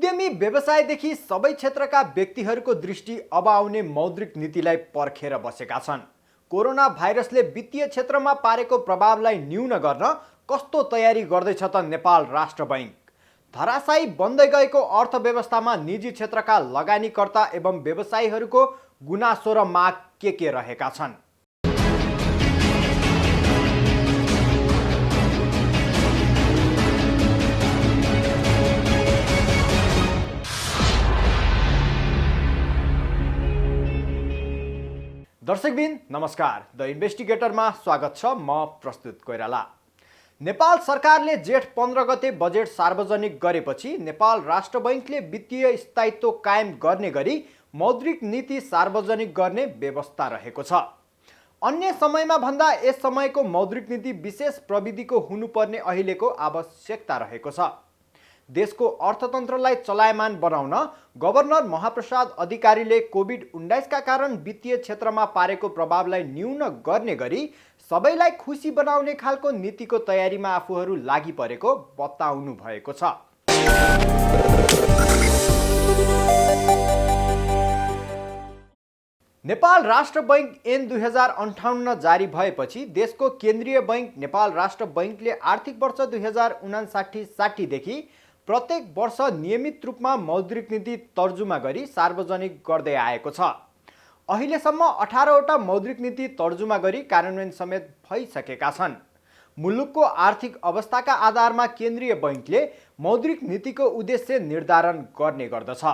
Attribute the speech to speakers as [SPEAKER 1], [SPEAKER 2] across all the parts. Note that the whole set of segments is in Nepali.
[SPEAKER 1] उद्यमी व्यवसायदेखि सबै क्षेत्रका व्यक्तिहरूको दृष्टि अब आउने मौद्रिक नीतिलाई पर्खेर बसेका छन्। कोरोना भाइरसले वित्तीय क्षेत्रमा पारेको प्रभावलाई न्यून गर्न कस्तो तयारी गर्दैछ त नेपाल राष्ट्र बैंक? धराशायी बन्दै गएको अर्थव्यवस्थामा निजी क्षेत्रका लगानीकर्ता एवं व्यवसायीहरूको गुनासो र माग के रहेका छन्? दर्शकबिन नमस्कार, द इन्भेस्टिगेटरमा स्वागत छ। म प्रस्तुत कोइराला। नेपाल सरकारले जेठ 15 गते बजेट सार्वजनिक गरेपछि नेपाल राष्ट्र बैंकले वित्तीय स्थायित्व कायम गर्ने गरी मौद्रिक नीति सार्वजनिक गर्ने व्यवस्था रहेको छ। अन्य समयमा भन्दा यस समयको मौद्रिक नीति विशेष प्रविधिको हुनुपर्ने अहिलेको आवश्यकता रहेको छ। देशको अर्थतन्त्रलाई चलायमान बनाउन गभर्नर महाप्रसाद अधिकारीले कोभिड-19 का कारण वित्तीय क्षेत्रमा पारेको प्रभावलाई न्यून गर्ने गरी सबैलाई खुसी बनाउने खालको नीतिको तयारीमा आफूहरू लागि परेको बताउनु भएको छ। नेपाल राष्ट्र बैंक ऐन 2058 जारी भएपछि देशको केन्द्रीय बैंक नेपाल राष्ट्र बैंकले आर्थिक वर्ष 2059-60 देखि प्रत्येक वर्ष नियमित रूपमा मौद्रिक नीति तर्जुमा गरी सार्वजनिक गर्दै आएको छ। अहिलेसम्म 18 वटा मौद्रिक नीति तर्जुमा गरी कार्यान्वयन समेत भइसकेका छन्। मुलुकको आर्थिक अवस्थाका आधारमा केन्द्रीय बैंकले मौद्रिक नीतिको उद्देश्य निर्धारण गर्ने गर्दछ।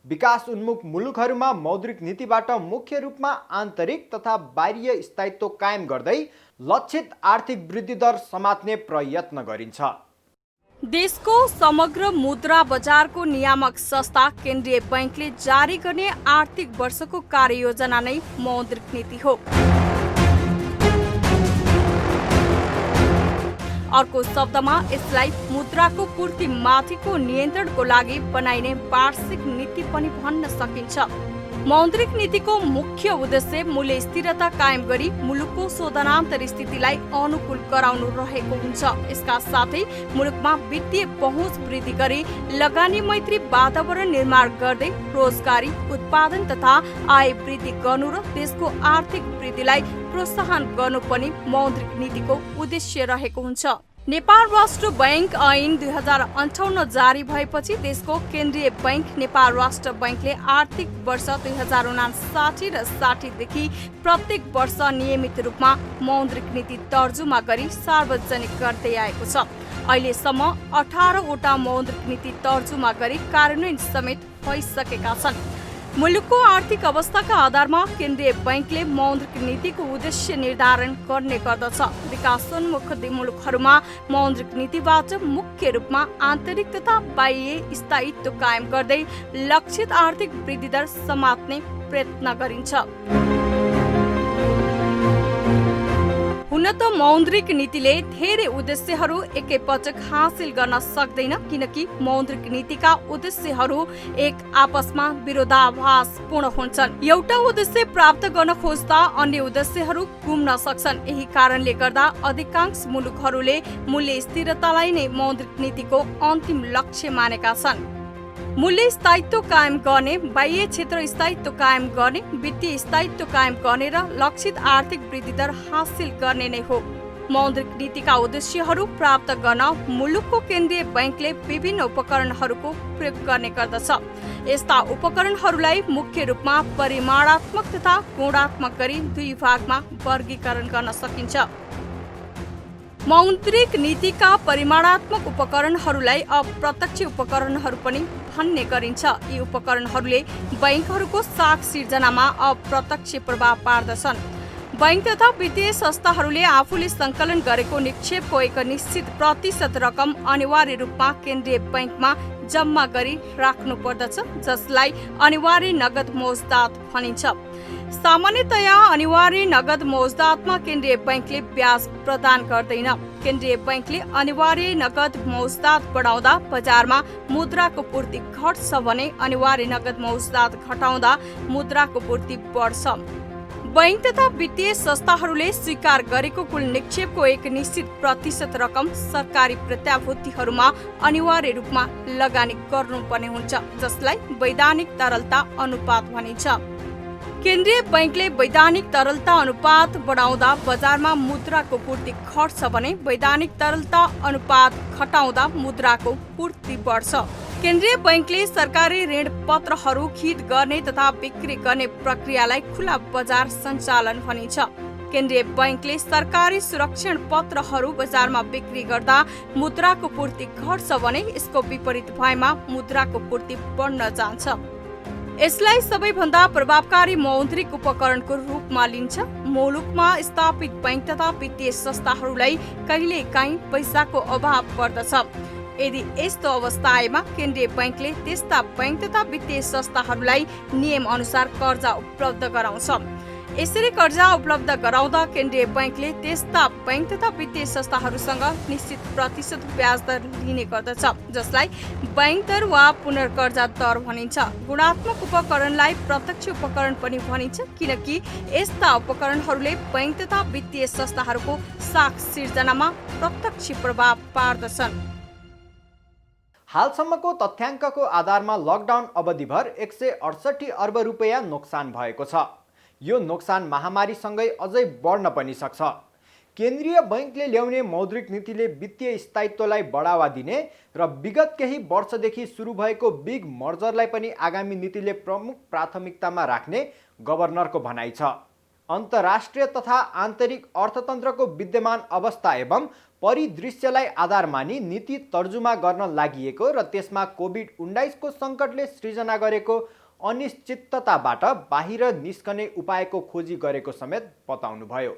[SPEAKER 1] विकास उन्मुख मुलुकहरूमा मौद्रिक नीतिबाट मुख्य रूपमा आन्तरिक तथा बाह्य स्थायित्व कायम गर्दै लक्षित आर्थिक वृद्धि दर समात्ने प्रयत्न गरिन्छ।
[SPEAKER 2] देशको समग्र मुद्रा बजारको नियामक संस्था केन्द्रीय बैंकले जारी गर्ने आर्थिक वर्षको कार्ययोजना नै मौद्रिक नीति हो। अर्को शब्दमा यसलाई मुद्राको पूर्ति माथिको नियन्त्रणको लागि बनाइने वार्षिक नीति पनि भन्न सकिन्छ। मौद्रिक नीतिको मुख्य उद्देश्य मूल्य स्थिरता कायम गरी मुलुकको शोधनान्तर स्थितिलाई अनुकूल गराउनु रहेको हुन्छ। यसका साथै मुलुकमा वित्तीय पहुँच वृद्धि गरी लगानी मैत्री वातावरण निर्माण गर्दै रोजगारी उत्पादन तथा आय वृद्धि गर्नु र देशको आर्थिक वृद्धिलाई प्रोत्साहन गर्नु पनि मौद्रिक नीतिको उद्देश्य रहेको हुन्छ। नेपाल राष्ट्र बैंक ऐन 2058 जारी भएपछि देशको केन्द्रीय बैंक नेपाल राष्ट्र बैंकले आर्थिक वर्ष 2059 र 60 देखि प्रत्येक वर्ष नियमित रूपमा मौद्रिक नीति तर्जुमा गरी सार्वजनिक गर्दै आएको छ। अहिलेसम्म 18 वटा मौद्रिक नीति तर्जुमा गरी कार्यान्वयन समेत भइसकेका छन्। मुलुकको आर्थिक अवस्थाका आधारमा केन्द्रीय बैंकले मौद्रिक नीतिको उद्देश्य निर्धारण गर्ने गर्दछ। विकासोन्मुख मुलुकहरूमा मौद्रिक नीतिबाट मुख्य रूपमा आन्तरिक तथा बाह्य स्थायित्व कायम गर्दै लक्षित आर्थिक वृद्धि दर समात्ने प्रयत्न गरिन्छ। हुन त मौद्रिक नीतिले धेरै उद्देश्यहरू एकैपटक हासिल गर्न सक्दैन, किनकि मौद्रिक नीतिका उद्देश्यहरू एक आपसमा विरोधाभासपूर्ण हुन्छन्। एउटा उद्देश्य प्राप्त गर्न खोज्दा अन्य उद्देश्यहरू गुम्न सक्छन्। यही कारणले गर्दा अधिकांश मुलुकहरूले मूल्य स्थिरतालाई नै मौद्रिक नीतिको अन्तिम लक्ष्य मानेका छन्। मूल्य स्थायित्व कायम गर्ने, बाह्य क्षेत्र स्थायित्व कायम गर्ने, वित्तीय स्थायित्व कायम गर्ने र लक्षित आर्थिक वृद्धि दर हासिल गर्ने नै हो। मौद्रिक नीतिका उद्देश्यहरू प्राप्त गर्न मुलुकको केन्द्रीय बैंकले विभिन्न उपकरणहरूको प्रयोग गर्ने गर्दछ। यस्ता उपकरणहरूलाई मुख्य रूपमा परिमाणात्मक तथा गुणात्मक गरी दुई भागमा वर्गीकरण गर्न सकिन्छ। मौद्रिक नीतिका परिमाणात्मक उपकरणहरूलाई अप्रत्यक्ष उपकरणहरू पनि भन्ने गरिन्छ। यी उपकरणहरूले बैंकहरूको साख सिर्जनामा अप्रत्यक्ष प्रभाव पार्दछन्। बैंक तथा वित्तीय संस्थाहरूले आफूले सङ्कलन गरेको निक्षेपको एक निश्चित प्रतिशत रकम अनिवार्य रूपमा केन्द्रीय बैंकमा जम्मा गरी राख्नु पर्दछ, जसलाई अनिवार्य नगद मौजदात भनिन्छ। सामान्यतया अनिवार्य नगद मौजदातमा केन्द्रीय बैंकले ब्याज प्रदान गर्दैन। केन्द्रीय बैंकले अनिवार्य नगद मौजदात बढाउँदा बजारमा मुद्राको पूर्ति घट्छ भने अनिवार्य नगद मौजदात घटाउँदा मुद्राको पूर्ति बढ्छ। बैंक तथा वित्तीय संस्थाहरूले स्वीकार गरेको कुल निक्षेपको एक निश्चित प्रतिशत रकम सरकारी प्रत्याभूतिहरूमा अनिवार्य रूपमा लगानी गर्नुपर्ने हुन्छ, जसलाई वैधानिक तरलता अनुपात भनिन्छ। केन्द्रीय बैंकले वैधानिक तरलता अनुपात बढाउँदा बजारमा मुद्राको पूर्ति घट्छ भने वैधानिक तरलता अनुपात घटाउँदा मुद्राको पूर्ति बढ्छ। केन्द्रीय बैंकले सरकारी ऋण पत्रहरू खरिद गर्ने तथा बिक्री गर्ने प्रक्रियालाई खुला बजार सञ्चालन भनिन्छ। केन्द्रीय बैंकले सरकारी सुरक्षण पत्रहरू बजारमा बिक्री गर्दा मुद्राको पूर्ति घट्छ भने यसको विपरीत भएमा मुद्राको पूर्ति बढ्न जान्छ। यसलाई सबैभन्दा प्रभावकारी मौद्रिक उपकरणको रूपमा लिन्छ। मुलुकमा स्थापित बैंक तथा वित्तीय संस्थाहरूलाई कहिलेकाहीँ पैसाको अभाव पर्दछ। यदि यस्तो अवस्था आएमा केन्द्रीय बैंकले त्यस्ता बैंक तथा वित्तीय संस्थाहरूलाई नियम अनुसार कर्जा उपलब्ध गराउँछ। यसरी कर्जा उपलब्ध गराउँदा केन्द्रीय बैंकले त्यस्ता बैंक तथा वित्तीय संस्थाहरूसँग निश्चित प्रतिशत ब्याज दर लिने गर्दछ, जसलाई बैंक दर वा पुनर्कर्जा दर भनिन्छ। गुणात्मक उपकरणलाई प्रत्यक्ष उपकरण पनि भनिन्छ, किनकि यस्ता उपकरणहरूले बैंक तथा वित्तीय संस्थाहरूको साख सिर्जनामा प्रत्यक्ष प्रभाव पार्दछन्।
[SPEAKER 1] हालसम्मको तथ्याङ्कको आधारमा लकडाउन अवधिभर 168 अर्ब रुपैयाँ नोक्सान भएको छ। यो नोक्सान महामारीसँगै अझै बढ्न पनि सक्छ। केन्द्रीय बैंकले ल्याउने मौद्रिक नीतिले वित्तीय स्थायित्वलाई बढावा दिने र विगत केही वर्षदेखि सुरु भएको बिग मर्जरलाई पनि आगामी नीतिले प्रमुख प्राथमिकतामा राख्ने गभर्नरको भनाइ छ। अन्तर्राष्ट्रिय तथा आन्तरिक अर्थतन्त्रको विद्यमान अवस्था एवं परिदृश्यलाई आधार मानी नीति तर्जुमा गर्न लागि र त्यसमा कोभिड-19 को सङ्कटले सृजना गरेको अनिश्चितताबाट बाहिर निस्कने उपायको खोजी गरेको समेत बताउनुभयो।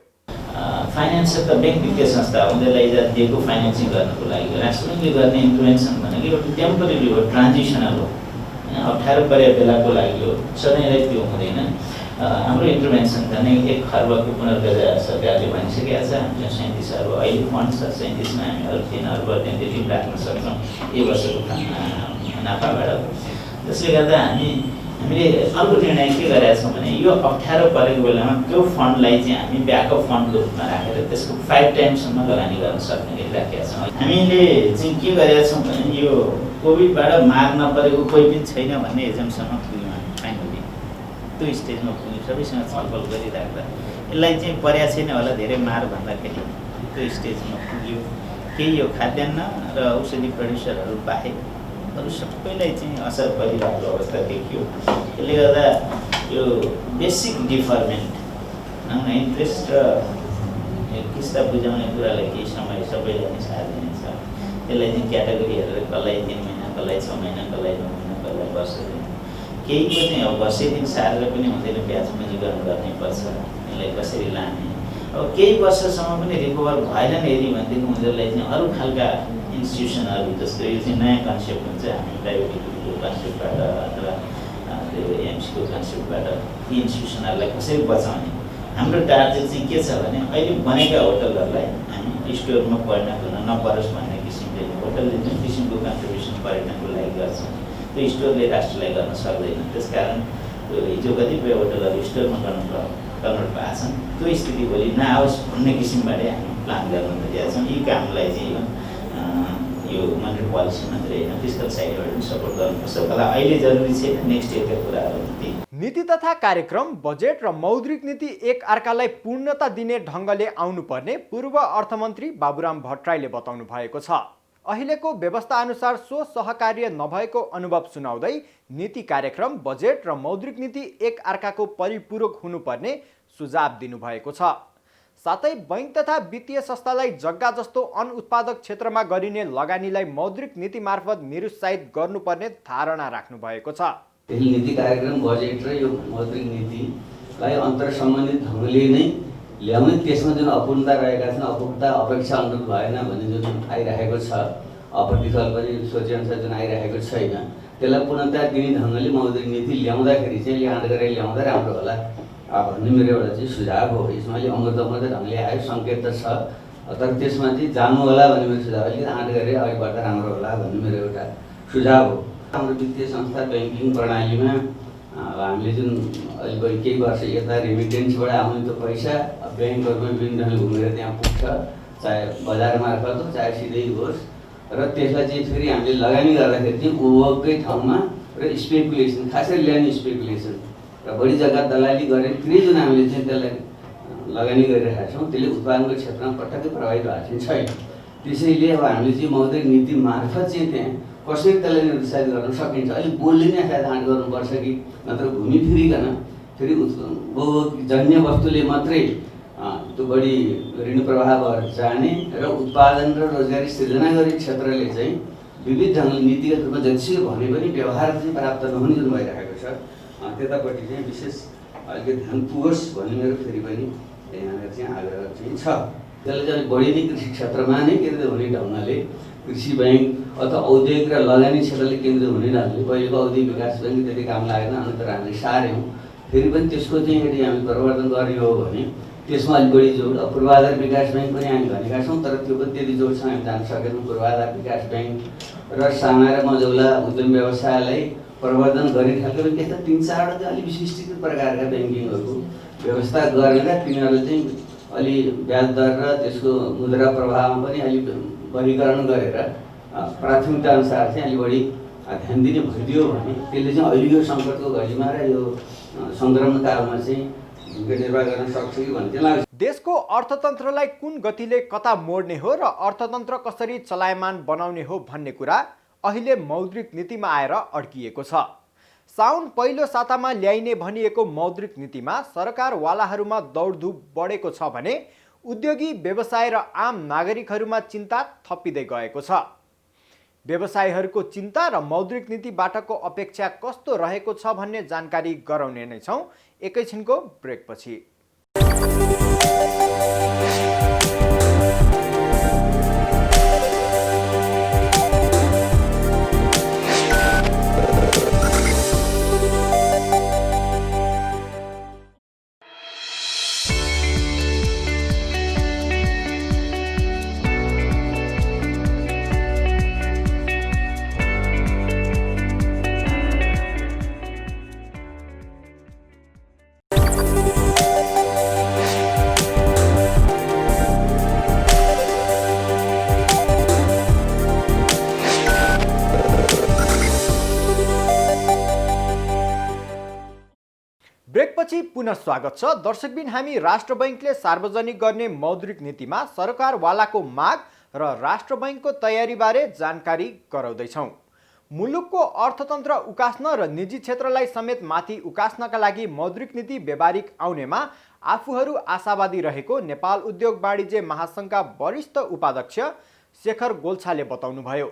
[SPEAKER 3] फाइनेन्स सेक्टर बैंक वित्तीय संस्था उनीहरूलाई इजाजत दिएको फाइनेन्सिङ गर्नको लागि राष्ट्रले गर्ने इन्टरभेन्सन भनेको एउटा टेम्पररी हो, ट्रान्जिसनल हो, अप्ठ्यारो परेको बेलाको लागि हो, सधैँलाई त्यो हुँदैन। हाम्रो इन्टरभेन्सन झन् 1 खर्बको पुनर्गजा सरकारले भनिसकेको छ। हामीसँग 37 अर्ब अहिले फन्ड छ, 37मा हामी अरू 3 अर्ब टेन्टेटिभ राख्न सक्छौँ यो वर्षको नाफाबाट। त्यसले गर्दा हामीले अर्को निर्णय के गरेका छौँ भने यो अप्ठ्यारो परेको बेलामा त्यो फन्डलाई चाहिँ हामी ब्याकअप फन्डको रूपमा राखेर त्यसको 5 टाइम्ससम्म लगानी गर्न सक्ने गरी राखेका छौँ। हामीले चाहिँ के गरेका छौँ भने यो कोभिडबाट मार नपरेको कोही पनि छैन भन्ने एजम्सम्म पुग्यौँ हामी फाइनली। त्यो स्टेजमा पुग्यौँ, सबैसँग छलफल गरिराख्दा यसलाई चाहिँ परेको छैन होला धेरै मार भन्दाखेरि त्यो स्टेजमा पुग्यो। केही यो खाद्यान्न र औषधि प्रड्युसरहरू बाहेक अरू सबैलाई चाहिँ असर परिरहेको अवस्था देखियो। त्यसले गर्दा यो बेसिक डिफर्मेन्ट इन्ट्रेस्ट र किस्ता बुझाउने कुरालाई केही समय सबैलाई नै साथ दिनेछ। त्यसलाई चाहिँ क्याटेगोरी हेरेर कसलाई 3 महिना, कसलाई 6 महिना, कसलाई 9 महिना, कसलाई वर्ष दिन, केहीको चाहिँ अब वर्षै दिन सारेर पनि हुँदैन, ब्याज पुँजीकरण गर्नै पर्छ। यसलाई कसरी लाने, अब केही वर्षसम्म पनि रिकभर भएन यदि भनेदेखि उनीहरूलाई चाहिँ अरू खालका इन्स्टिट्युसनहरू जस्तो यो चाहिँ नयाँ कन्सेप्ट हुन्छ। हामी प्राइभेट इक्विटीको कन्सेप्टबाट अथवा त्यो एमसीको कन्सेप्टबाट ती इन्स्टिट्युसनहरूलाई कसरी बचाउने, हाम्रो टार्गेट चाहिँ के छ भने अहिले बनेका होटलहरूलाई हामी स्टोरमा परिणत हुन नपरोस् भन्ने किसिमले होटलले जुन किसिमको कन्ट्रिब्युसन पर्यटनको लागि गर्छौँ त्यो स्टोरले राष्ट्रलाई गर्न सक्दैन। त्यसकारण त्यो हिजो कतिपय होटलहरू स्टोरमा कन्भर्ट भएको छन्, त्यो स्थिति भोलि नआओस् भन्ने किसिमबाटै हामी प्लान गर्न खोजेका छौँ। यी कामलाई चाहिँ यो मनी पोलिसी मात्रै होइन, फिस्कल साइडबाट पनि सपोर्ट गर्नुपर्छ। होला अहिले जरुरी छैन, नेक्स्ट इयरका कुराहरू
[SPEAKER 1] नीति तथा कार्यक्रम, बजेट र मौद्रिक नीति एक अर्कालाई पूर्णता दिने ढङ्गले आउनुपर्ने पूर्व अर्थमन्त्री बाबुराम भट्टराईले बताउनु भएको छ। अहिलेको व्यवस्था अनुसार सो सहकार्य नभएको अनुभव सुनाउँदै नीति कार्यक्रम, बजेट र मौद्रिक नीति एक अर्काको परिपूरक हुनुपर्ने सुझाव दिनुभएको छ। साथै बैंक तथा वित्तीय संस्थालाई जग्गा जस्तो अनुत्पादक क्षेत्रमा गरिने लगानीलाई मौद्रिक नीति मार्फत निरुत्साहित गर्नुपर्ने धारणा राख्नु भएको छ।
[SPEAKER 4] यही नीति कार्यक्रम, बजेट र यो मौद्रिक नीतिलाई अन्तर सम्बन्धित ढङ्गले नै ल्याउने, त्यसमा जुन अपूर्णता रहेका छन्, अपूर्णता अपेक्षा अनुरूप भएन भन्ने जुन आइरहेको छ, प्रतिफल पनि सोचेअनुसार जुन आइरहेको छैन, त्यसलाई पूर्णता दिने ढङ्गले मौद्रिक नीति ल्याउँदाखेरि चाहिँ आँट गरेर ल्याउँदा राम्रो होला भन्ने मेरो एउटा चाहिँ सुझाव हो। यसमा अलि अमृत ढङ्गले आयो, सङ्केत त छ, तर त्यसमा चाहिँ जानु होला भन्ने मेरो सुझाव, अलिकति आँट गरेर अघि बढ्दा राम्रो होला भन्ने मेरो एउटा सुझाव हो। हाम्रो वित्तीय संस्था ब्याङ्किङ प्रणालीमा हामीले जुन अहिले केही वर्ष यता रेमिटेन्सबाट आउने त्यो पैसा ब्याङ्कहरूमा विभिन्न ढङ्गले घुमेर त्यहाँ पुग्छ, चाहे बजार मार्फत हो चाहे सिधै होस्, र त्यसलाई चाहिँ फेरि हामीले लगानी गर्दाखेरि चाहिँ उपभोगकै ठाउँमा र स्पेकुलेसन, खासै ल्यान्ड स्पेकुलेसन र बढी जग्गा दलाली गरेर फेरि जुन हामीले चाहिँ त्यसलाई लगानी गरिरहेका छौँ त्यसले उत्पादनको क्षेत्रमा पटक्कै प्रभावित भएको छैन। त्यसैले अब हामीले चाहिँ मौद्रिक नीति मार्फत चाहिँ त्यहाँ कसरी त्यसलाई निरुत्साहित गर्न सकिन्छ, अलिक बोल्ने नै आँट गर्नुपर्छ कि नत्र घुमिफिरिकन फेरि उपभोगजन्य वस्तुले मात्रै त्यो बढी ऋण प्रवाह भएर जाने र उत्पादन र रोजगारी सृजना गर्ने क्षेत्रले चाहिँ विविध ढङ्गले नीतिगत रूपमा जतिसुकै भने पनि व्यवहार चाहिँ प्राप्त नहुने जुन भइरहेको छ, त्यतापट्टि चाहिँ विशेष अलिकति ध्यान पुगोस् भन्ने मेरो फेरि पनि यहाँनिर चाहिँ आग्रह चाहिँ छ। त्यसले चाहिँ बढी नै कृषि क्षेत्रमा नै केन्द्रित हुने ढङ्गले कृषि ब्याङ्क अथवा औद्योगिक र लगानी क्षेत्रले केन्द्रित हुने ढङ्गले पहिलेको औद्योगिक विकास ब्याङ्क त्यति काम लागेन, अन्त हामीले सार्यौँ। फेरि पनि त्यसको चाहिँ यदि हामी परिवर्तन गर्ने हो भने त्यसमा अलिक बढी जोड, पूर्वाधार विकास ब्याङ्क पनि हामी भनेका छौँ, तर त्यो पनि त्यति जोडसँग हामी जान सकेनौँ। पूर्वाधार विकास ब्याङ्क र साना र मझौला उद्यम व्यवसायलाई प्रवर्धन गर्ने खालको पनि त्यस्ता 3-4वटा अलिक विशिष्ट प्रकारका ब्याङ्किङहरूको व्यवस्था गरेर तिनीहरूले चाहिँ अलि ब्याज दर र त्यसको मुद्रा प्रभावमा पनि अलिक वर्गीकरण गरेर प्राथमिकता अनुसार चाहिँ अलिक बढी ध्यान दिने भइदियो भने त्यसले चाहिँ अहिलेको सङ्कटको घडीमा र यो सङ्क्रमण कालमा चाहिँ भूमिका निर्वाह गर्न सक्छ कि भन्ने चाहिँ लाग्छ।
[SPEAKER 1] देशको अर्थतन्त्रलाई कुन गतिले कता मोड्ने हो र अर्थतन्त्र कसरी चलायमान बनाउने हो भन्ने कुरा अहिले मौद्रिक नीतिमा आएर अड्किएको छ। साउन पहिलो सातामा ल्याइने भनिएको मौद्रिक नीतिमा सरकारवालाहरूमा दौडधुप बढेको छ भने उद्योगी व्यवसाय र आम नागरिकहरूमा चिन्ता थपिँदै गएको छ। व्यवसायीहरूको चिन्ता र मौद्रिक नीतिबाटको अपेक्षा कस्तो रहेको छ भन्ने जानकारी गराउने नै छौँ एकैछिनको ब्रेकपछि। ब्रेकपछि पुनः स्वागत छ। दर्शकबिन हामी राष्ट्र बैंकले सार्वजनिक गर्ने मौद्रिक नीतिमा सरकारवालाको माग र राष्ट्र बैंकको तयारीबारे जानकारी गराउँदैछौँ। मुलुकको अर्थतन्त्र उकास्न र निजी क्षेत्रलाई समेत माथि उकास्नका लागि मौद्रिक नीति व्यावहारिक आउनेमा आफूहरू आशावादी रहेको नेपाल उद्योग वाणिज्य महासङ्घका वरिष्ठ उपाध्यक्ष शेखर गोल्छाले बताउनुभयो।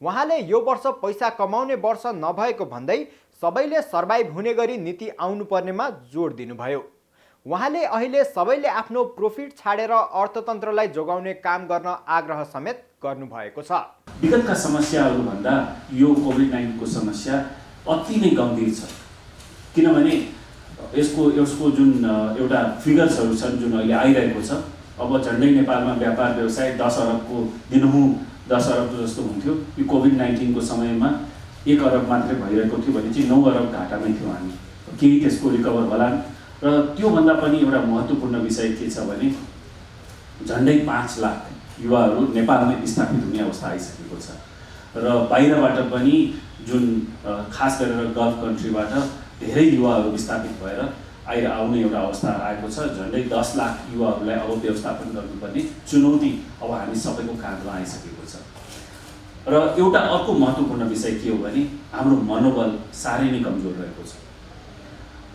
[SPEAKER 1] उहाँले यो वर्ष पैसा कमाउने वर्ष नभएको भन्दै सबैले सर्भाइभ हुने गरी नीति आउनुपर्नेमा जोड दिनुभयो। उहाँले अहिले सबैले आफ्नो प्रोफिट छाडेर अर्थतन्त्रलाई जोगाउने काम गर्न आग्रह समेत गर्नुभएको छ।
[SPEAKER 5] विगतका समस्याहरू भन्दा यो कोभिड-19 को समस्या अति नै गम्भीर छ, किनभने यसको जुन एउटा फिगर्सहरू छन् जुन अहिले आइरहेको छ। अब झन्डै नेपालमा व्यापार व्यवसाय 10 अरबको दिनहुँ 10 अरब जस्तो हुन्थ्यो। यो कोभिड-19 को समयमा 1 अरब मात्रै भइरहेको थियो भने चाहिँ 9 अरब घाटामै थियौँ हामी। केही त्यसको रिकभर होला र त्योभन्दा पनि एउटा महत्त्वपूर्ण विषय के छ भने झन्डै 5 लाख युवाहरू नेपालमै विस्थापित हुने अवस्था आइसकेको छ र बाहिरबाट पनि जुन खास गरेर गल्फ कन्ट्रीबाट धेरै युवाहरू विस्थापित भएर आउने एउटा अवस्था आएको छ। झन्डै 10 लाख युवाहरूलाई अब व्यवस्थापन गर्नुपर्ने चुनौती अब हामी सबैको काँधमा आइसकेको छ। र एउटा अर्को महत्त्वपूर्ण विषय के हो भने हाम्रो मनोबल साह्रै नै कमजोर रहेको छ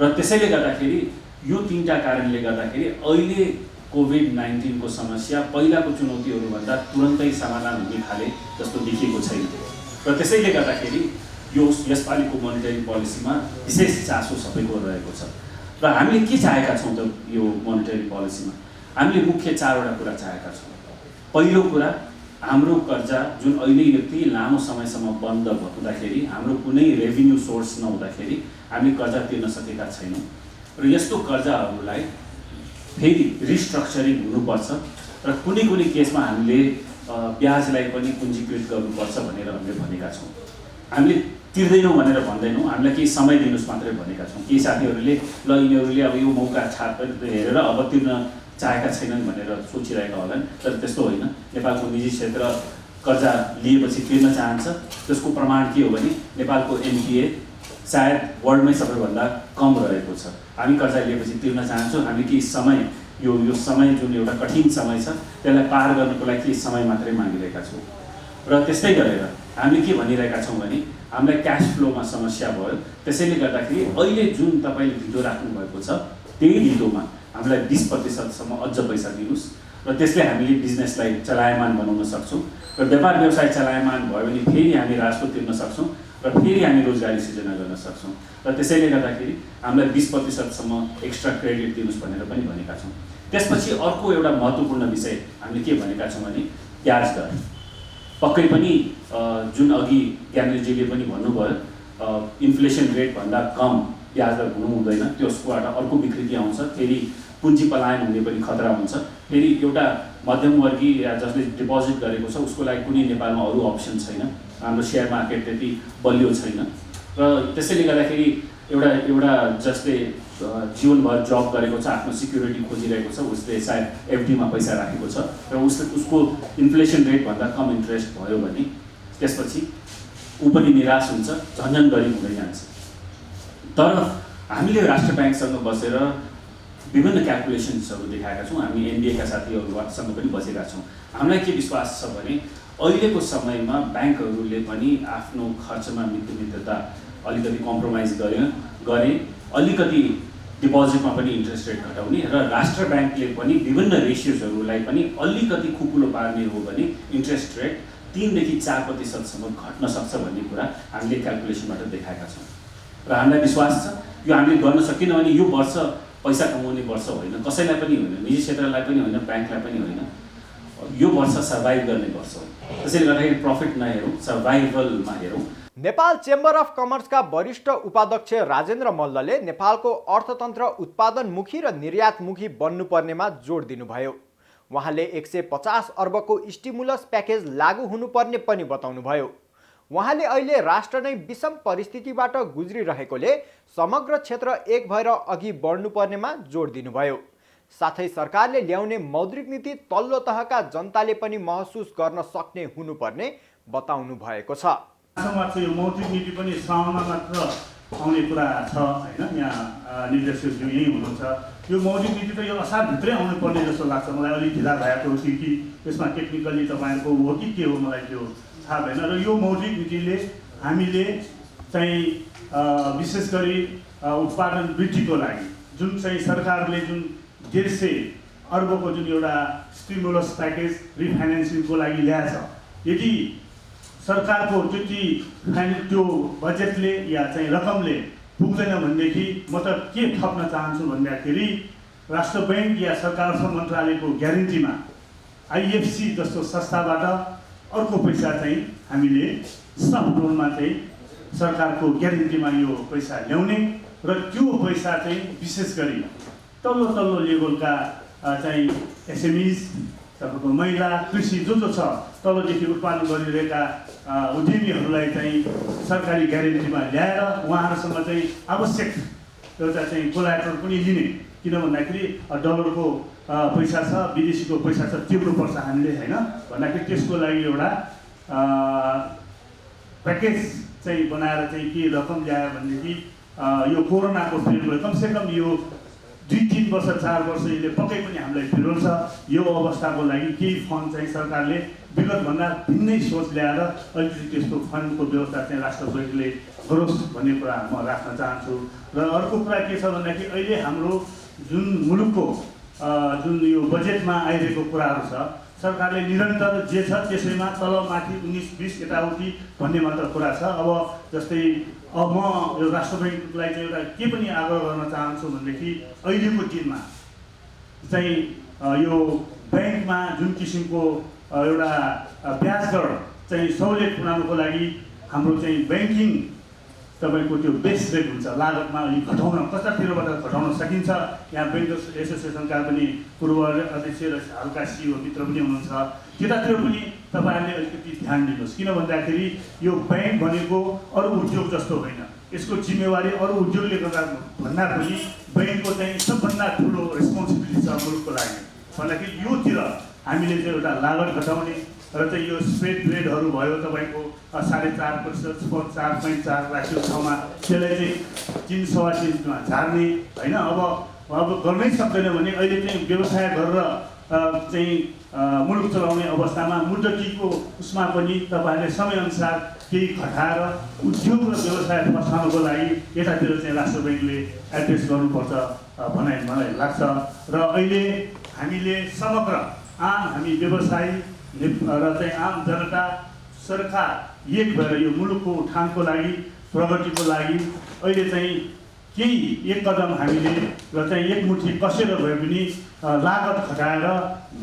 [SPEAKER 5] र त्यसैले गर्दाखेरि यो 3टा कारणले गर्दाखेरि अहिले कोभिड-19 को समस्या पहिलाको चुनौतीहरूभन्दा तुरन्तै समाधान हुने खाले जस्तो देखिएको छैन र त्यसैले गर्दाखेरि यसपालिको मोनेटरी पोलिसीमा विशेष चासो सबैको रहेको छ। र हामीले के चाहेका छौँ त यो मोनेटरी पोलिसीमा? हामीले मुख्य 4वटा कुरा चाहेका छौँ। पहिलो कुरा, हाम्रो कर्जा जुन अहिले यति लामो समयसम्म बन्द हुँदाखेरि हाम्रो कुनै रेभिन्यू सोर्स नहुँदाखेरि हामीले कर्जा तिर्न सकेका छैनौँ र यस्तो कर्जाहरूलाई फेरि रिस्ट्रक्चरिङ हुनुपर्छ र कुनै केसमा हामीले ब्याजलाई पनि पुञ्जीकृत गर्नुपर्छ भनेर हामीले भनेका छौँ। हामीले तिर्दैनौँ भनेर भन्दैनौँ, हामीलाई केही समय दिनुहोस् मात्रै भनेका छौँ। केही साथीहरूले ल यिनीहरूले अब यो मौका छाप हेरेर अब तिर्न चाहेका छैनन् भनेर सोचिरहेका होलान्, तर त्यस्तो होइन। नेपालको निजी क्षेत्र कर्जा लिएपछि तिर्न चाहन्छ। त्यसको प्रमाण के हो भने नेपालको एनपिए सायद वर्ल्डमै सबैभन्दा कम रहेको छ। हामी कर्जा लिएपछि तिर्न चाहन्छौँ। हामी केही समय यो समय जुन एउटा कठिन समय छ त्यसलाई पार गर्नको लागि केही समय मात्रै मागिरहेका छौँ। र त्यस्तै गरेर हामीले के भनिरहेका छौँ भने हामीलाई क्यास फ्लोमा समस्या भयो, त्यसैले गर्दाखेरि अहिले जुन तपाईँले धितो राख्नुभएको छ त्यही धितोमा हामीलाई 20% अझ पैसा दिनुहोस् र त्यसले हामीले बिजनेसलाई चलायमान बनाउन सक्छौँ र व्यापार व्यवसाय चलायमान भयो भने फेरि हामी राजस्व तिर्न सक्छौँ र फेरि हामी रोजगारी सिर्जना गर्न सक्छौँ र त्यसैले गर्दाखेरि हामीलाई 20% एक्स्ट्रा क्रेडिट दिनुहोस् भनेर पनि भनेका छौँ। त्यसपछि अर्को एउटा महत्त्वपूर्ण विषय हामीले के भनेका छौँ भने ब्याज दर। पक्कै पनि जुन अघि ज्ञानेन्द्रजीले पनि भन्नुभयो इन्फ्लेसन रेटभन्दा कम ब्याज दर हुनु हुँदैन, त्यसकोबाट अर्को विकृति आउँछ, फेरि पुँजी पलायन हुने पनि खतरा हुन्छ। फेरि एउटा मध्यमवर्गीय या जसले डिपोजिट गरेको छ उसको लागि कुनै नेपालमा अरू अप्सन छैन, हाम्रो सेयर मार्केट त्यति बलियो छैन र त्यसैले गर्दाखेरि एउटा जसले जीवनभर जब गरेको छ, आफ्नो सिक्युरिटी खोजिरहेको छ, उसले सायद एफडीमा पैसा राखेको छ र उसको इन्फ्लेसन रेटभन्दा कम इन्ट्रेस्ट भयो भने त्यसपछि ऊ पनि निराश हुन्छ, झन्झन गरिब हुँदै जान्छ। तर हामीले राष्ट्र ब्याङ्कसँग बसेर विभिन्न क्यालकुलेसन्सहरू देखाएका छौँ। हामी एनबिएका साथीहरूसँग पनि बसेका छौँ। हामीलाई के विश्वास छ भने अहिलेको समयमा ब्याङ्कहरूले पनि आफ्नो खर्चमा मित्रता अलिकति कम्प्रोमाइज गरे अलिकति डिपोजिटमा पनि इन्ट्रेस्ट रेट घटाउने र राष्ट्र ब्याङ्कले पनि विभिन्न रेसियोजहरूलाई पनि अलिकति खुकुलो पार्ने हो भने इन्ट्रेस्ट रेट 3 देखि 4% घट्न सक्छ भन्ने कुरा हामीले क्यालकुलेसनबाट देखाएका छौँ र हामीलाई विश्वास छ यो हामीले गर्न सकिन भने यो वर्ष पैसा कमाउने वर्ष होइन, कसैलाई पनि होइन, निजी क्षेत्रलाई पनि होइन, ब्याङ्कलाई पनि होइन, यो वर्ष सर्भाइभ गर्ने वर्ष हो। त्यसैले गर्दाखेरि प्रफिट नहेरौँ, सर्भाइभलमा हेरौँ।
[SPEAKER 1] नेपाल चेम्बर अफ कमर्सका वरिष्ठ उपाध्यक्ष राजेन्द्र मल्लले नेपालको अर्थतन्त्र उत्पादनमुखी र निर्यातमुखी बन्नुपर्नेमा जोड दिनुभयो। उहाँले 150 अर्बको स्टिमुलस प्याकेज लागू हुनुपर्ने पनि बताउनुभयो। उहाँले अहिले राष्ट्र नै विषम परिस्थितिबाट गुज्रिरहेकोले समग्र क्षेत्र एक भएर अघि बढ्नुपर्नेमा जोड दिनुभयो। साथै सरकारले ल्याउने मौद्रिक नीति तल्लो तहका जनताले पनि महसुस गर्न सक्ने हुनुपर्ने बताउनु भएको छ।
[SPEAKER 6] यो मौद्रिक नीति पनि साउनमा मात्र आउने कुरा छ हैन, यहाँ निर्देशकज्यू यही हुनुहुन्छ। यो मौद्रिक नीति त यो असारभित्रै आउनु पर्ने जस्तो लाग्छ मलाई। अलिक ढिला भएको हो कि यसमा टेक्निकली तपाईँको हो कि के हो मलाई त्यो थाहा भएन। र यो मौद्रिक नीतिले हामीले चाहिँ विशेष गरी उत्पादन वृद्धिको लागि जुन चाहिँ सरकारले जुन 150 अर्बको जुन एउटा स्टिमुलस प्याकेज रिफाइनेन्सिङको लागि ल्याएछ, यदि सरकारको त्यति त्यो बजेटले या चाहिँ रकमले पुग्दैन भनेदेखि म त के थप्न चाहन्छु भन्दाखेरि राष्ट्र ब्याङ्क या सरकार मन्त्रालयको ग्यारेन्टीमा आइएफसी जस्तो संस्थाबाट अर्को पैसा चाहिँ हामीले सफ्ट लोनमा चाहिँ सरकारको ग्यारेन्टीमा यो पैसा ल्याउने र त्यो पैसा चाहिँ विशेष गरी तल्लो लेभलका चाहिँ एसएमइज, तपाईँको महिला, कृषि जो छ तलदेखि उत्पादन गरिरहेका उद्यमीहरूलाई चाहिँ सरकारी ग्यारेन्टीमा ल्याएर उहाँहरूसँग चाहिँ आवश्यक एउटा चाहिँ कोलाट्रल पनि लिने। किन भन्दाखेरि डलरको पैसा छ, विदेशीको पैसा छ, तिर्नुपर्छ हामीले होइन भन्दाखेरि त्यसको लागि एउटा प्याकेज चाहिँ बनाएर चाहिँ के रकम ल्यायो भनेदेखि यो कोरोनाको पिरियडमा कमसेकम यो 2-3 वर्ष 4 वर्ष यसले पक्कै पनि हामीलाई फिरोल्छ। यो अवस्थाको लागि केही फन्ड चाहिँ सरकारले विगतभन्दा भिन्नै सोच ल्याएर अलिकति त्यस्तो फन्डको व्यवस्था चाहिँ राष्ट्र बैङ्कले गरोस् भन्ने कुरा म राख्न चाहन्छु। र अर्को कुरा के छ भन्दाखेरि अहिले हाम्रो जुन मुलुकको जुन यो बजेटमा आइरहेको कुराहरू छ, सरकारले निरन्तर जे छ त्यसैमा तलमाथि 19-20 यताउति भन्ने मात्र कुरा छ। अब जस्तै अब म यो राष्ट्र ब्याङ्कलाई चाहिँ एउटा के पनि आग्रह गर्न चाहन्छु भनेदेखि अहिलेको दिनमा चाहिँ यो ब्याङ्कमा जुन किसिमको एउटा ब्याज दर चाहिँ सहुलियत पुर्याउनको लागि हाम्रो चाहिँ ब्याङ्किङ तपाईँको त्यो बेस रेट हुन्छ, लागतमा अलिक घटाउन कतातिरबाट घटाउन सकिन्छ। यहाँ ब्याङ्कर्स एसोसिएसनका पनि पूर्व अध्यक्ष र हालका सिइओ मित्र पनि हुनुहुन्छ, त्यतातिर पनि तपाईँहरूले अलिकति ध्यान दिनुहोस्। किन भन्दाखेरि यो ब्याङ्क भनेको अरू उद्योग जस्तो होइन, यसको जिम्मेवारी अरू उद्योगले गर्दा भन्दा पनि ब्याङ्कको चाहिँ सबभन्दा ठुलो रेस्पोन्सिबिलिटी छ मुलुकको लागि। भन्दाखेरि योतिर हामीले चाहिँ एउटा लागत घटाउने र चाहिँ यो स्प्रेड रेटहरू भयो तपाईँको 4.5%, 4.4 राख्यो ठाउँमा त्यसलाई चाहिँ 3 सवा 3मा झार्ने होइन। अब गर्नै सक्दैन भने अहिले चाहिँ व्यवसाय गरेर चाहिँ मुलुक चलाउने अवस्थामा मुद्दतीको उसमा पनि तपाईँहरूले समयअनुसार केही घटाएर उद्योग र व्यवसाय बचाउनको लागि यतातिर चाहिँ राष्ट्र ब्याङ्कले एड्रेस गर्नुपर्छ भन्ने मलाई लाग्छ। र अहिले हामीले समग्र हामी व्यवसायी र चाहिँ आम जनता सरकार एक भएर यो मुलुकको उठानको लागि प्रगतिको लागि अहिले चाहिँ केही एक कदम हामीले र चाहिँ एकमुठी कसेर भए पनि लागत घटाएर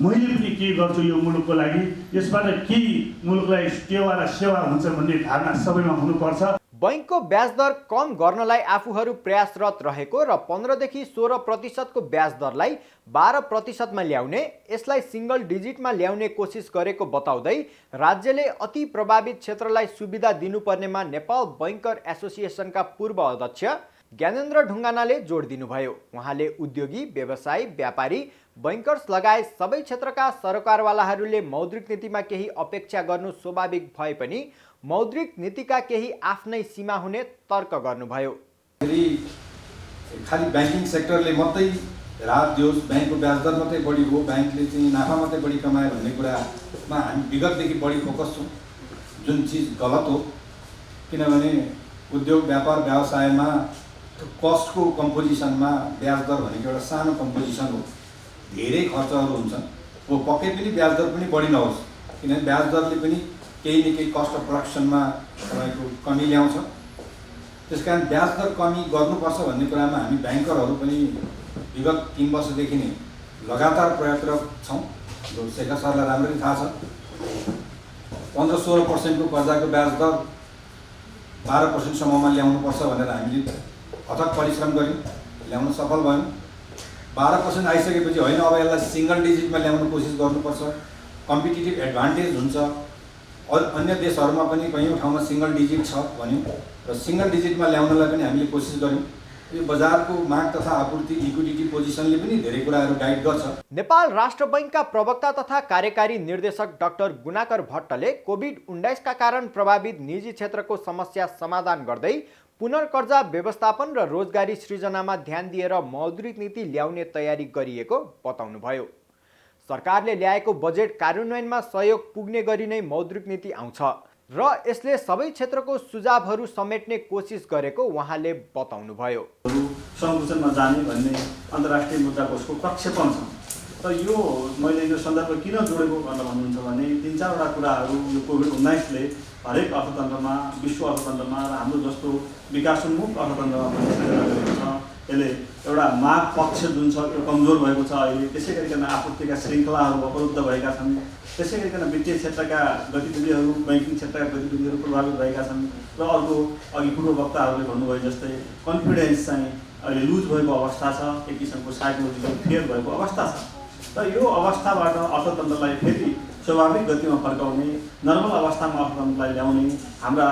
[SPEAKER 6] मैले पनि केही गर्छु यो मुलुकको लागि, यसबाट केही मुलुकलाई टेवा र सेवा हुन्छ भन्ने धारणा सबैमा हुनुपर्छ।
[SPEAKER 1] बैंकको ब्याज दर कम गर्नलाई आफूहरू प्रयासरत रहेको र 15 देखि 16% ब्याज दरलाई 12% ल्याउने, यसलाई सिंगल डिजिटमा ल्याउने कोसिस गरेको बताउँदै राज्यले अति प्रभावित क्षेत्रलाई सुविधा दिनुपर्नेमा नेपाल बैंकर एसोसिएसनका पूर्व अध्यक्ष ज्ञानेन्द्र ढुङ्गानाले जोड दिनुभयो। उहाँले उद्योगी, व्यवसायी, व्यापारी, बैंकर्स लगायत सबै क्षेत्रका सरकारवालाहरूले मौद्रिक नीतिमा केही अपेक्षा गर्नु स्वाभाविक भए पनि मौद्रिक नीतिका केही आफ्नै सीमा हुने तर्क गर्नुभयो।
[SPEAKER 7] खालि ब्याङ्किङ सेक्टरले मात्रै राहत दियोस्, ब्याङ्कको ब्याज दर मात्रै बढी हो, ब्याङ्कले चाहिँ नाफा मात्रै बढी कमायो भन्ने कुरामा हामी विगतदेखि बढी फोकस छौँ, जुन चिज गलत हो। किनभने उद्योग, व्यापार, व्यवसायमा कस्टको कम्पोजिसनमा ब्याज दर भनेको एउटा सानो कम्पोजिसन हो, धेरै खर्चहरू हुन्छन्। वो पक्कै पनि ब्याज दर पनि बढी नहोस्, किनभने ब्याज दरले पनि केही न केही कस्ट अफ प्रोडक्सनमा तपाईँको कमी ल्याउँछ। त्यस कारण ब्याज दर कमी गर्नुपर्छ भन्ने कुरामा हामी ब्याङ्करहरू पनि विगत 3 वर्षदेखि नै लगातार प्रयासरत छौँ। शेखर सरलाई राम्ररी थाहा छ, 15-16% कर्जाको ब्याज दर 12%सम्ममा ल्याउनुपर्छ भनेर हामीले अथक परिश्रम गऱ्यौँ, ल्याउन सफल भयौँ। 12% आइसकेपछि होइन, अब यसलाई सिंगल डिजिटमा ल्याउन कोसिस गर्नुपर्छ, कम्पिटिटिभ एडभान्टेज हुन्छ। अरू अन्य देशहरूमा पनि कयौँ ठाउँमा सिंगल डिजिट छ भन्यौँ र सिंगल डिजिटमा ल्याउनलाई पनि हामीले कोसिस गऱ्यौँ। यो बजारको माग तथा आपूर्ति, लिक्विडिटी पोजिसनले पनि धेरै कुराहरू गाइड गर्छ।
[SPEAKER 1] नेपाल राष्ट्र बैंकका प्रवक्ता तथा कार्यकारी निर्देशक डाक्टर गुणाकर भट्टले कोभिड-19 का कारण प्रभावित निजी क्षेत्रको समस्या समाधान गर्दै पुनर्कर्जा व्यवस्थापन र रोजगारी सृजनामा ध्यान दिएर मौद्रिक नीति ल्याउने तयारी गरिएको बताउनुभयो। सरकारले ल्याएको बजेट कार्यान्वयनमा सहयोग पुग्ने गरी नै मौद्रिक नीति आउँछ र यसले सबै क्षेत्रको सुझावहरू समेट्ने कोसिस गरेको उहाँले बताउनुभयो।
[SPEAKER 6] संकुचनमा जाने भन्ने अन्तर्राष्ट्रिय मुद्रा कोषको प्रक्षेपण छ। तर यो मैले यो सन्दर्भ किन जोडेको भनेर भन्नुहुन्छ भने 3-4 वटा कुराहरू यो कोभिड-19ले हरेक अर्थतन्त्रमा, विश्व अर्थतन्त्रमा र हाम्रो जस्तो विकासोन्मुख अर्थतन्त्रमा पनि सृजना गरेको छ। यसले एउटा माग पक्ष जुन छ त्यो कमजोर भएको छ अहिले। त्यसै गरिकन आपूर्तिका श्रृङ्खलाहरू अवरुद्ध भएका छन्। त्यसै गरिकन वित्तीय क्षेत्रका गतिविधिहरू, ब्याङ्किङ क्षेत्रका गतिविधिहरू प्रभावित भएका छन्। र अर्को अघि पूर्व वक्ताहरूले भन्नुभयो जस्तै कन्फिडेन्स चाहिँ अहिले लुज भएको अवस्था छ, एक किसिमको साइकोलोजिकल फेयर भएको अवस्था छ। र यो अवस्थाबाट अर्थतन्त्रलाई फेरि स्वाभाविक गतिमा फर्काउने, नर्मल अवस्थामा अर्थतन्त्रलाई ल्याउने हाम्रा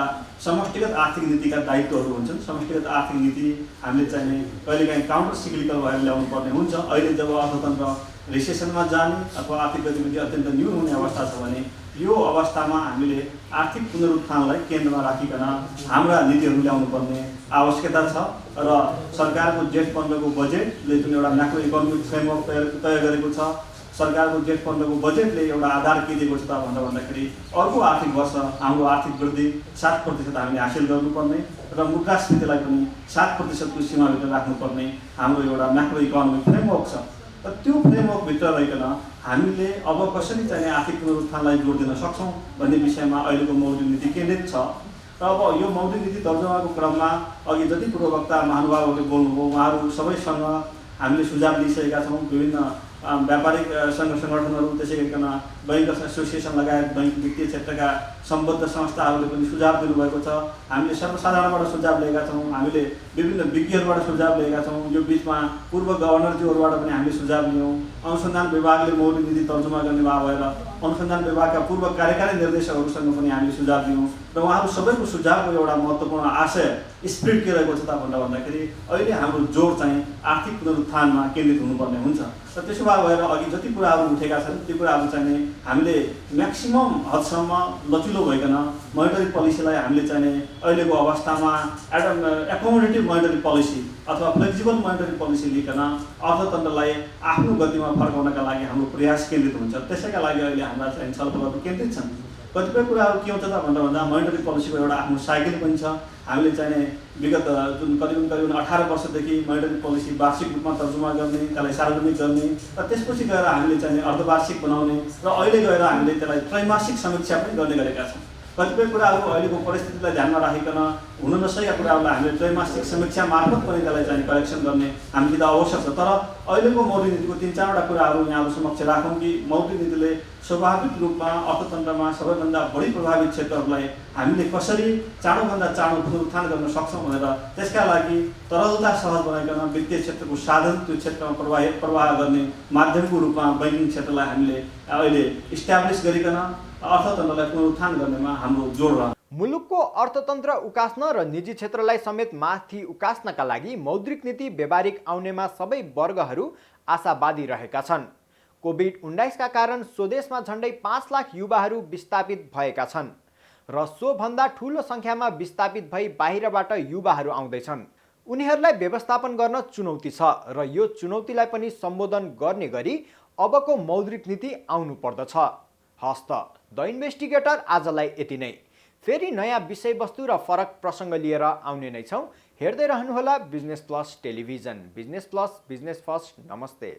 [SPEAKER 6] समष्टिगत आर्थिक नीतिका दायित्वहरू हुन्छन्। समष्टिगत आर्थिक नीति हामीले चाहिँ कहिलेकाहीँ काउन्टर सिक्लिकल भएर ल्याउनु पर्ने हुन्छ। अहिले जब अर्थतन्त्र रिसेसनमा जाने अथवा आर्थिक गतिविधि अत्यन्त न्यून हुने अवस्था छ भने यो अवस्थामा हामीले आर्थिक पुनरुत्थानलाई केन्द्रमा राखिकन हाम्रा नीतिहरू ल्याउनु पर्ने आवश्यकता छ। र सरकारको जेठ 15 को बजेटले जुन एउटा म्याक्रो इकोनोमिक फ्रेमवर्क तय गरेको छ, सरकारको जेठ 15 को बजेटले एउटा आधार के दिएको छ त भन्दाखेरि अर्को आर्थिक वर्ष हाम्रो आर्थिक वृद्धि 7% हामीले हासिल गर्नुपर्ने र मुद्रास्फीतिलाई पनि 7% को सीमाभित्र राख्नुपर्ने हाम्रो एउटा म्याक्रो इकोनोमिक फ्रेमवर्क छ। र त्यो फ्रेमवर्कभित्र रहिकन हामीले अब कसरी चाहिँ आर्थिक पुनरुत्थानलाई जोड दिन सक्छौँ भन्ने विषयमा अहिलेको मौद्रिक नीति केन्द्रित छ। र अब यो मौद्रिक नीति तर्जुमाको क्रममा अघि जति पूर्ववक्ता महानुभावहरूले बोल्नुभयो उहाँहरू सबैसँग हामीले सुझाव दिइसकेका छौँ। विभिन्न व्यापारिक सङ्गठनहरू, त्यसै गरिकन बैंकर्स एसोसिएसन लगायत बैंक वित्तीय क्षेत्रका सम्बद्ध संस्थाहरूले पनि सुझाव दिनुभएको छ। हामीले सर्वसाधारणबाट सुझाव लिएका छौँ, हामीले विभिन्न विज्ञहरूबाट सुझाव लिएका छौँ। यो बिचमा पूर्व गभर्नरज्यूहरूबाट पनि हामीले सुझाव लियौँ। अनुसन्धान विभागले मौद्रिक नीति तर्जुमा गर्ने भएर अनुसन्धान विभागका पूर्व कार्यकारी निर्देशकहरूसँग पनि हामीले सुझाव दियौँ र उहाँहरू सबैको सुझावको एउटा महत्त्वपूर्ण आशय स्पिरिट के रहेको छ त भन्दाखेरि अहिले हाम्रो जोड चाहिँ आर्थिक पुनरुत्थानमा केन्द्रित हुनुपर्ने हुन्छ र त्यसो भएर अघि जति कुराहरू उठेका छन् ती कुराहरू चाहिँ हामीले म्याक्सिमम हदसम्म लचिलो भइकन मोनिटरी पोलिसीलाई हामीले चाहिँ अहिलेको अवस्थामा एकोमोडेटिभ मोनिटरी पोलिसी अथवा फ्लेक्सिबल मोनिटरी पोलिसी लिकन अर्थतन्त्रलाई आफ्नो गतिमा फर्काउनका लागि हाम्रो प्रयास केन्द्रित हुन्छ। त्यसैका लागि अहिले हाम्रा चाहिँ छलफलहरू केन्द्रित छन्। कतिपय कुराहरू के हुन्छ त भन्दा मोनिटरी पोलिसीको एउटा आफ्नो साइकल पनि छ। हामीले चाहिँ विगत जुन करिब 18 वर्षदेखि मोनिटरी पोलिसी वार्षिक रूपमा तर्जुमा गर्ने, त्यसलाई सार्वजनिक गर्ने र त्यसपछि गएर हामीले चाहिँ अर्धवार्षिक बनाउने र अहिले गएर हामीले त्यसलाई त्रैमासिक समीक्षा पनि गर्ने गरेका छौँ। कतिपय कुराहरू अहिलेको परिस्थितिलाई ध्यानमा राखिकन हुन नसकेका कुराहरूलाई हामीले त्रैमासिक समीक्षा मार्फत पनि त्यसलाई चाहिँ करेक्सन गर्ने हामीसित आवश्यक छ। तर अहिलेको मौद्रिक नीतिको 3-4वटा कुराहरू यहाँहरू समक्ष राखौँ कि मौद्रिक नीतिले स्वाभाविक रूपमा अर्थतन्त्रमा सबैभन्दा बढी प्रभावित क्षेत्रहरूलाई हामीले कसरी चाँडोभन्दा चाँडो पुनरुत्थान गर्न सक्छौँ भनेर त्यसका लागि तरलता सहज बनाइकन वित्तीय क्षेत्रको साधन त्यो क्षेत्रमा प्रवाह गर्ने माध्यमको रूपमा बैङ्किङ क्षेत्रलाई हामीले अहिले इस्ट्याब्लिस गरिकन अर्थतन्त्रलाई पुनरुत्थान गर्नेमा हाम्रो जोड रह्यो।
[SPEAKER 1] मुलुकको अर्थतन्त्र उकास्न र निजी क्षेत्रलाई समेत माथि उकास्नका लागि मौद्रिक नीति व्यवहारिक आउनेमा सबै वर्गहरू आशावादी रहेका छन्। कोभिड-19 का कारण स्वदेशमा झण्डै 5 लाख युवाहरू विस्थापित भएका छन् र सोभन्दा ठूलो संख्यामा विस्थापित भई बाहिरबाट युवाहरू आउँदैछन्। उनीहरूलाई व्यवस्थापन गर्न चुनौती छ र यो चुनौतीलाई पनि सम्बोधन गर्ने गरी अबको मौद्रिक नीति आउनु पर्दछ। हस्त द इन्भेस्टिगेटर आजलाई यति नै। फेरि नयाँ विषयवस्तु र फरक प्रसङ्ग लिएर आउने नै छौँ। हेर्दै रहनुहोला business plus television. Business plus, business first. नमस्ते।